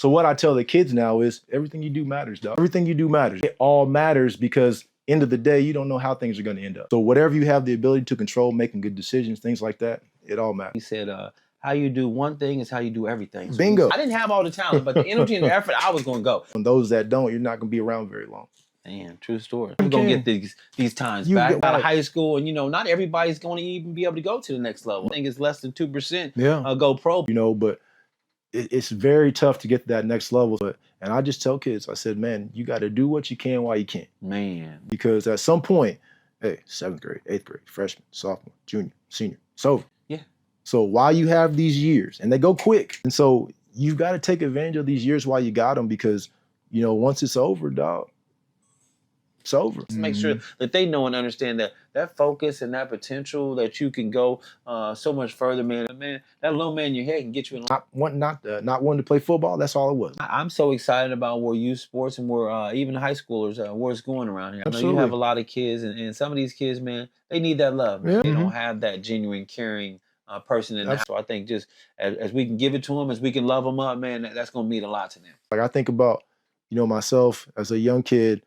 So what I tell the kids now is everything you do matters, dog. Everything you do matters. It all matters because end of the day, you don't know how things are going to end up. So whatever you have the ability to control, making good decisions, things like that, it all matters. He said, how you do one thing is how you do everything. So Bingo. I didn't have all the talent, but the energy and the effort, I was going to go. And those that don't, you're not going to be around very long. Man, true story. I'm going to get these times back out of high school. And, not everybody's going to even be able to go to the next level. I think it's less than 2% go pro. But it's very tough to get to that next level. And I just tell kids, I said, man, you got to do what you can while you can. Man. Because at some point, hey, 7th grade, 8th grade, freshman, sophomore, junior, senior, it's over. Yeah. So while you have these years, and they go quick, and so you've got to take advantage of these years while you got them because, once it's over, dog, it's over. To make sure that they know and understand that focus and that potential that you can go so much further, man. That little man in your head can get you in. Not wanting to play football. That's all it was. I'm so excited about where youth sports and where even high schoolers where it's going around here. I know you have a lot of kids, and some of these kids, man, they need that love. Man. They don't have that genuine, caring person in that. So I think just as we can give it to them, as we can love them up, man, that's going to mean a lot to them. Like I think about, myself as a young kid.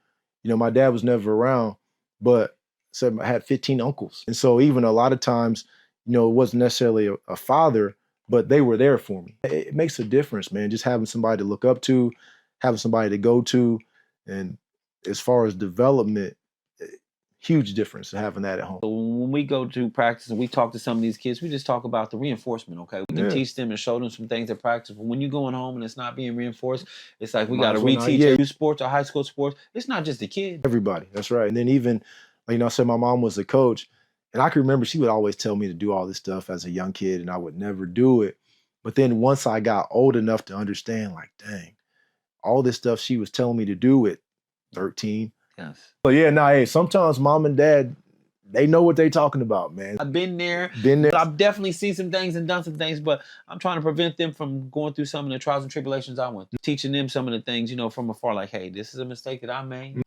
My dad was never around, but I had 15 uncles. And so even a lot of times, it wasn't necessarily a father, but they were there for me. It makes a difference, man, just having somebody to look up to, having somebody to go to. And as far as development, huge difference to having that at home. So when we go to practice and we talk to some of these kids, we just talk about the reinforcement, okay? We can teach them and show them some things at practice. But when you're going home and it's not being reinforced, it's like we got to reteach youth sports or high school sports. It's not just the kids. Everybody, that's right. And then even, I said my mom was a coach, and I can remember she would always tell me to do all this stuff as a young kid, and I would never do it. But then once I got old enough to understand, like, dang, all this stuff she was telling me to do at 13. Yes. But yeah, sometimes mom and dad, they know what they're talking about, man. I've been there. But I've definitely seen some things and done some things, but I'm trying to prevent them from going through some of the trials and tribulations I went through. Teaching them some of the things, from afar, like, hey, this is a mistake that I made.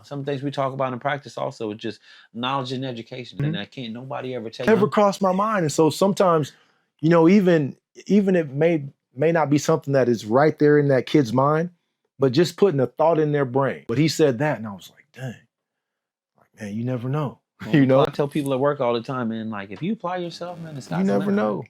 Some things we talk about in practice also is just knowledge and education, and that can't nobody ever take. Never crossed my mind. And so sometimes, even it may not be something that is right there in that kid's mind, but just putting a thought in their brain. But he said that, and I was like, dang, man, you never know. I tell people at work all the time, man, like, if you apply yourself, man, it's not. You never know.